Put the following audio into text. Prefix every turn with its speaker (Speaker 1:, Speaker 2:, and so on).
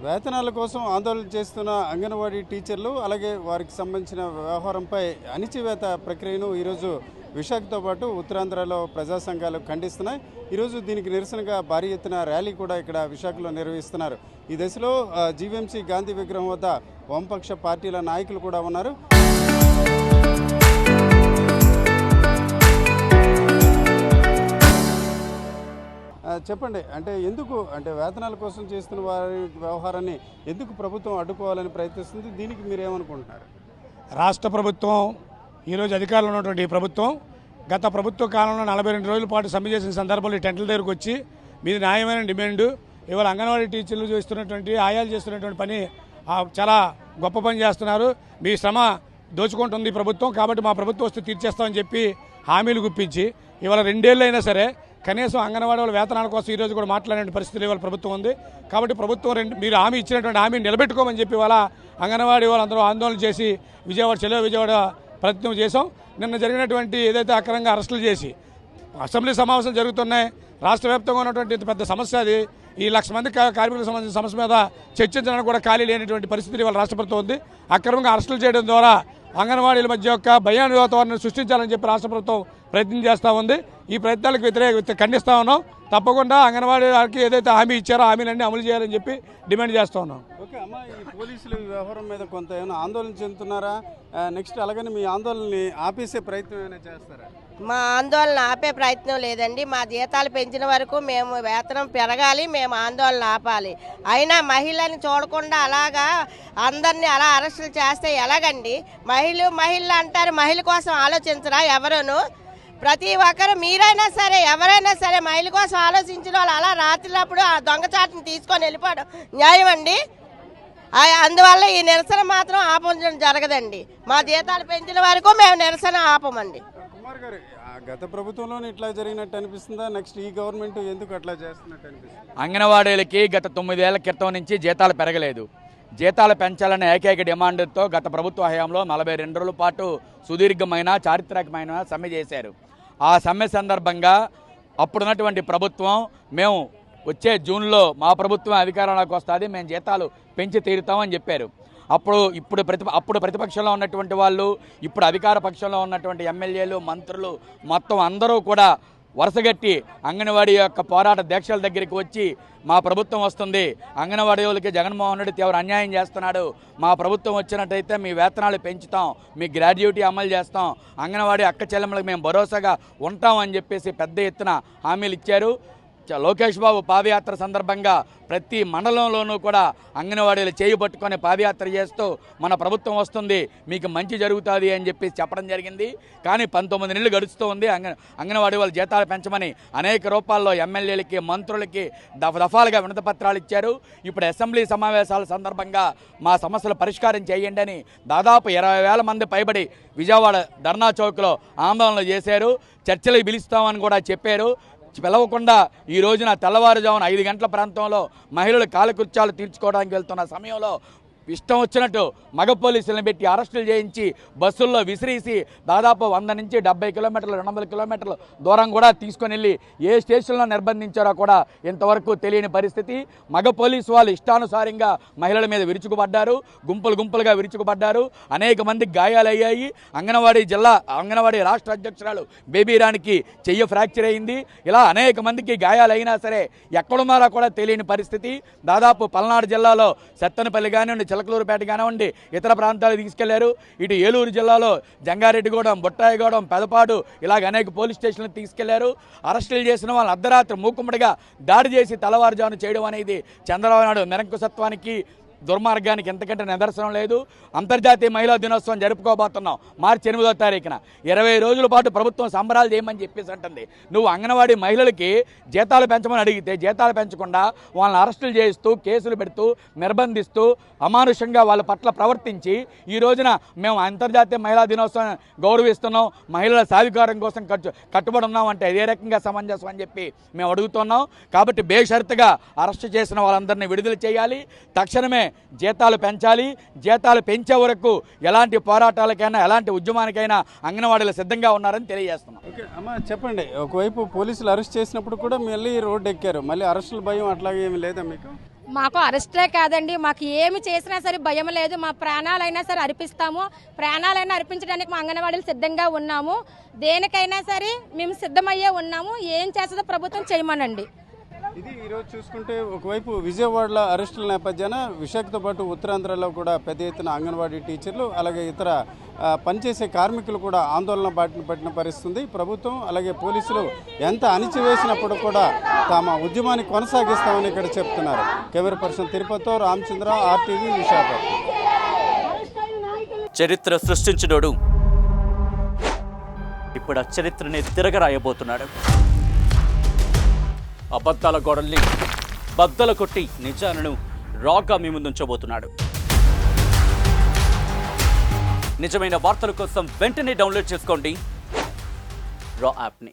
Speaker 1: వేతనాల కోసం ఆందోళన చేస్తున్న అంగన్వాడీ టీచర్లు అలాగే వారికి సంబంధించిన వ్యవహారంపై అణిచివేత ప్రక్రియను ఈరోజు విశాఖతో పాటు ఉత్తరాంధ్రలో ప్రజా సంఘాలు ఖండిస్తున్నాయి. ఈరోజు దీనికి నిరసనగా భారీ ఎత్తున ర్యాలీ కూడా ఇక్కడ విశాఖలో నిర్వహిస్తున్నారు. ఈ దశలో జీవీఎంసీ గాంధీ విగ్రహం వద్ద వామపక్ష పార్టీల నాయకులు కూడా ఉన్నారు. చెప్పండి, అంటే ఎందుకు వేతనాల కోసం చేస్తున్న వారి వ్యవహారాన్ని ఎందుకు ప్రభుత్వం అడ్డుకోవాలని ప్రయత్నిస్తుంది? దీనికి మీరేమనుకుంటున్నారు?
Speaker 2: రాష్ట్ర ప్రభుత్వం ఈరోజు అధికారంలో ఉన్నటువంటి ప్రభుత్వం గత ప్రభుత్వ కాలంలో 42 రోజుల పాటు సమ్మె చేసిన సందర్భంలో ఈ టెంట్ల దగ్గరకు వచ్చి మీది న్యాయమైన డిమాండ్, ఇవాళ అంగన్వాడీ టీచర్లు చేస్తున్నటువంటి ఆయాలు చేస్తున్నటువంటి పని చాలా గొప్ప పని చేస్తున్నారు, మీ శ్రమ దోచుకుంటుంది ప్రభుత్వం, కాబట్టి మా ప్రభుత్వం వస్తే తీర్చేస్తామని చెప్పి హామీలు గుప్పించి ఇవాళ 2 ఏళ్ళు అయినా సరే కనీసం అంగన్వాడీ వాళ్ళ వేతనాల కోసం ఈరోజు కూడా మాట్లాడే పరిస్థితులు ఇవాళ ప్రభుత్వం ఉంది. కాబట్టి ప్రభుత్వం మీరు హామీ ఇచ్చినటువంటి హామీని నిలబెట్టుకోమని చెప్పి ఇవాళ అంగన్వాడీ వాళ్ళందరూ ఆందోళన చేసి విజయవాడ ప్రయత్నం చేశాం. నిన్న జరిగినటువంటి ఏదైతే అక్రమంగా అరెస్టులు చేసి అసెంబ్లీ సమావేశాలు జరుగుతున్నాయి, రాష్ట్ర వ్యాప్తంగా ఉన్నటువంటి పెద్ద సమస్య అది. ఈ 1,00,000 మంది కార్మికులకు సంబంధించిన సమస్య మీద చర్చించడానికి కూడా ఖాళీ లేనటువంటి పరిస్థితులు ఇవాళ రాష్ట్ర ప్రభుత్వం ఉంది. అక్రమంగా అరెస్టులు చేయడం ద్వారా అంగన్వాడీల మధ్య యొక్క భయాన్ని వాతావరణాన్ని సృష్టించాలని చెప్పి రాష్ట్ర ప్రభుత్వం ప్రయత్నం చేస్తూ ఉంది. ఈ ప్రయత్నాలకు వ్యతిరేక ఖండిస్తూ ఉన్నాం. తప్పకుండా అంగన్వాడీ వారికి ఏదైతే హామీ ఇచ్చారో హామీలన్నీ అమలు చేయాలని చెప్పి డిమాండ్ చేస్తూ ఉన్నాం.
Speaker 1: ఓకే అమ్మ, ఈ పోలీసుల వ్యవహారం మీద కొంత ఏమైనా ఆందోళన చెందుతున్నారా? నెక్స్ట్ అలాగని మీ ఆందోళనని ఆపేసే ప్రయత్నం ఏమైనా చేస్తారా?
Speaker 3: మా ఆందోళన ఆపే ప్రయత్నం లేదండి. మా జీతాలు పెంచిన వరకు మేము వేతనం పెరగాలి, మేము ఆందోళన ఆపాలి. అయినా మహిళని చూడకుండా అలాగా అందరినీ అలా అరెస్టులు చేస్తే ఎలాగండి? మహిళలు అంటారు, మహిళ కోసం ఆలోచించరా ఎవరును? ప్రతి ఒక్కరు మీరైనా సరే ఎవరైనా సరే మహిళ కోసం ఆలోచించిన వాళ్ళు అలా రాత్రినప్పుడు ఆ దొంగచాటుని తీసుకొని వెళ్ళిపోవడం న్యాయం అండి? అందువల్ల ఈ నిరసన మాత్రం ఆపడం జరగదండి. మా జీతాలు పెంచిన వరకు మేము నిరసన ఆపమండి.
Speaker 1: కుమార్ గారు, గత ప్రభుత్వంలోనే ఇట్లా జరిగినట్టు అనిపిస్తుందా? నెక్స్ట్ ఈ గవర్నమెంట్ ఎందుకు అట్లా చేస్తున్నట్టు అనిపిస్తుంది?
Speaker 4: అంగన్వాడీలకి గత 9 ఏళ్ల క్రితం నుంచి జీతాలు పెరగలేదు. జీతాలు పెంచాలనే ఏకైక డిమాండ్తో గత ప్రభుత్వ హయాంలో 42 రోజుల పాటు సుదీర్ఘమైన చారిత్రకమైన సమ్మె చేశారు. ఆ సమ్మె సందర్భంగా అప్పుడున్నటువంటి ప్రభుత్వం మేము వచ్చే జూన్లో మా ప్రభుత్వం అధికారంలోకి వస్తుంది, మేము జీతాలు పెంచి తీరుతామని చెప్పారు. అప్పుడు ప్రతిపక్షంలో ఉన్నటువంటి వాళ్ళు, ఇప్పుడు అధికార పక్షంలో ఉన్నటువంటి ఎమ్మెల్యేలు, మంత్రులు మొత్తం అందరూ కూడా వరుసగట్టి అంగన్వాడీ యొక్క పోరాట దీక్షల దగ్గరికి వచ్చి మా ప్రభుత్వం వస్తుంది, అంగన్వాడీ వాళ్ళకి జగన్మోహన్ రెడ్డి తీవ్ర అన్యాయం చేస్తున్నాడు, మా ప్రభుత్వం వచ్చినట్టయితే మీ వేతనాలు పెంచుతాం, మీ గ్రాడ్యుయేటీ అమలు చేస్తాం, అంగన్వాడీ అక్క చెల్లెమ్మలకు మేము భరోసాగా ఉంటామని చెప్పేసి పెద్ద ఎత్తున హామీలు ఇచ్చారు. లోకేష్ బాబు పాదయాత్ర సందర్భంగా ప్రతి మండలంలోనూ కూడా అంగన్వాడీలు చేయి పట్టుకొని పాదయాత్ర చేస్తూ మన ప్రభుత్వం వస్తుంది, మీకు మంచి జరుగుతుంది అని చెప్పి చెప్పడం జరిగింది. కానీ 19 నెలలు గడుస్తూ ఉంది. అంగన్వాడీ వాళ్ళు జీతాలు పెంచమని అనేక రూపాల్లో ఎమ్మెల్యేలకి, మంత్రులకి దఫాలుగా వినతిపత్రాలు ఇచ్చారు. ఇప్పుడు అసెంబ్లీ సమావేశాల సందర్భంగా మా సమస్యలు పరిష్కారం చేయండి అని దాదాపు 20,000 మంది పైబడి విజయవాడ ధర్నా చౌక్లో ఆందోళన చేశారు. చర్చలు పిలుస్తామని కూడా చెప్పారు. పిలవకుండా ఈ రోజున తెల్లవారుజామున 5 గంటల ప్రాంతంలో మహిళలు కాలకృత్యాలు తీర్చుకోవడానికి వెళ్తున్న సమయంలో ఇష్టం వచ్చినట్టు మగ పోలీసులను పెట్టి అరెస్టులు చేయించి బస్సుల్లో విసిరేసి దాదాపు 100 నుంచి 70 కిలోమీటర్లు 200 కిలోమీటర్ల దూరం కూడా తీసుకొని వెళ్ళి ఏ స్టేషన్లో నిర్బంధించారో కూడా ఇంతవరకు తెలియని పరిస్థితి. మగ పోలీసు వాళ్ళు ఇష్టానుసారంగా మహిళల మీద విరుచుకుపడ్డారు, గుంపులుగా విరుచుకుపడ్డారు. అనేక మందికి గాయాలయ్యాయి. అంగన్వాడీ రాష్ట్ర అధ్యక్షురాలు బేబీరానికి చెయ్యి ఫ్రాక్చర్ అయింది. ఇలా అనేక మందికి గాయాలైనా సరే ఎక్కడున్నారో కూడా తెలియని పరిస్థితి. దాదాపు పల్నాడు జిల్లాలో సత్తెనపల్లి కానివ్వండి, చిలకలూరుపేట కానివ్వండి, ఇతర ప్రాంతాలకు తీసుకెళ్లారు. ఇటు ఏలూరు జిల్లాలో జంగారెడ్డిగూడెం, బుట్టాయిగూడెం, పెదపాడు ఇలాగ అనేక పోలీస్ స్టేషన్లకు తీసుకెళ్లారు. అరెస్టులు చేసిన వాళ్ళు అర్ధరాత్రి మూకుమ్మడిగా దాడి చేసి తెల్లవారుజామున చేయడం అనేది చంద్రబాబు నాయుడు నిరంకుశత్వానికి, దుర్మార్గానికి ఎంతకంటే నిదర్శనం లేదు. అంతర్జాతీయ మహిళా దినోత్సవం జరుపుకోబోతున్నాం మార్చి 8వ తారీఖున. 20 రోజుల పాటు ప్రభుత్వం సంబరాలు చేయమని చెప్పేసి అంటుంది. నువ్వు అంగన్వాడీ మహిళలకి జీతాలు పెంచమని అడిగితే జీతాలు పెంచకుండా వాళ్ళని అరెస్టులు చేస్తూ, కేసులు పెడుతూ, నిర్బంధిస్తూ, అమానుషంగా వాళ్ళ పట్ల ప్రవర్తించి ఈ రోజున మేము అంతర్జాతీయ మహిళా దినోత్సవం గౌరవిస్తున్నాం, మహిళల సాధికారం కోసం కట్టుబడి ఉన్నాం అంటే అదే రకంగా సమంజసం అని చెప్పి మేము అడుగుతున్నాం. కాబట్టి బేషరతుగా అరెస్టు చేసిన వాళ్ళందరినీ విడుదల చేయాలి. తక్షణమే జీతాలు పెంచాలి. జీతాలు పెంచే వరకు ఎలాంటి పోరాటాలకైనా, ఎలాంటి ఉద్యమానికైనా అంగన్వాడీలు సిద్ధంగా ఉన్నారని తెలియజేస్తున్నాం.
Speaker 1: ఓకే అమ్మ, చెప్పండి, ఒకవైపు పోలీసులు అరెస్ట్ చేసినప్పుడు కూడా మళ్ళీ రోడ్డు ఎక్కారు, మళ్ళీ అరెస్టుల భయం అట్లాగే ఏమి లేదా మీకు?
Speaker 5: మాకు అరెస్టే కాదండి, మాకు ఏమి చేసినా సరే భయం లేదు. మా ప్రాణాలైనా సరే అర్పిస్తాము, ప్రాణాలైనా అర్పించడానికి మా అంగన్వాడీలు సిద్ధంగా ఉన్నాము. దేనికైనా సరే మేము సిద్ధమయ్యే ఉన్నాము. ఏం చేస్తుందో ప్రభుత్వం చేయమనండి.
Speaker 1: ఇది ఈరోజు చూసుకుంటే ఒకవైపు విజయవాడలో అరెస్టుల నేపథ్యాన విశాఖతో పాటు ఉత్తరాంధ్రలో కూడా పెద్ద ఎత్తున అంగన్వాడీ టీచర్లు అలాగే ఇతర పనిచేసే కార్మికులు కూడా ఆందోళన బాటిన పట్టిన పరిస్థితుంది. ప్రభుత్వం అలాగే పోలీసులు ఎంత అణిచివేసినప్పుడు కూడా తమ ఉద్యమాన్ని కొనసాగిస్తామని ఇక్కడ చెప్తున్నారు. కెమెరా పర్సన్ తిరుపతితో రామచంద్ర, RTV, విశాఖపట్నం.
Speaker 6: చరిత్ర సృష్టించినోడు ఇప్పుడు ఆ చరిత్రని తిరగరాయబోతున్నాడు. అబద్ధాల గోడల్ని బద్దలు కొట్టి నిజాలను రాగా మీ ముందుంచబోతున్నాడు. నిజమైన వార్తల కోసం వెంటనే డౌన్లోడ్ చేసుకోండి రా యాప్ని.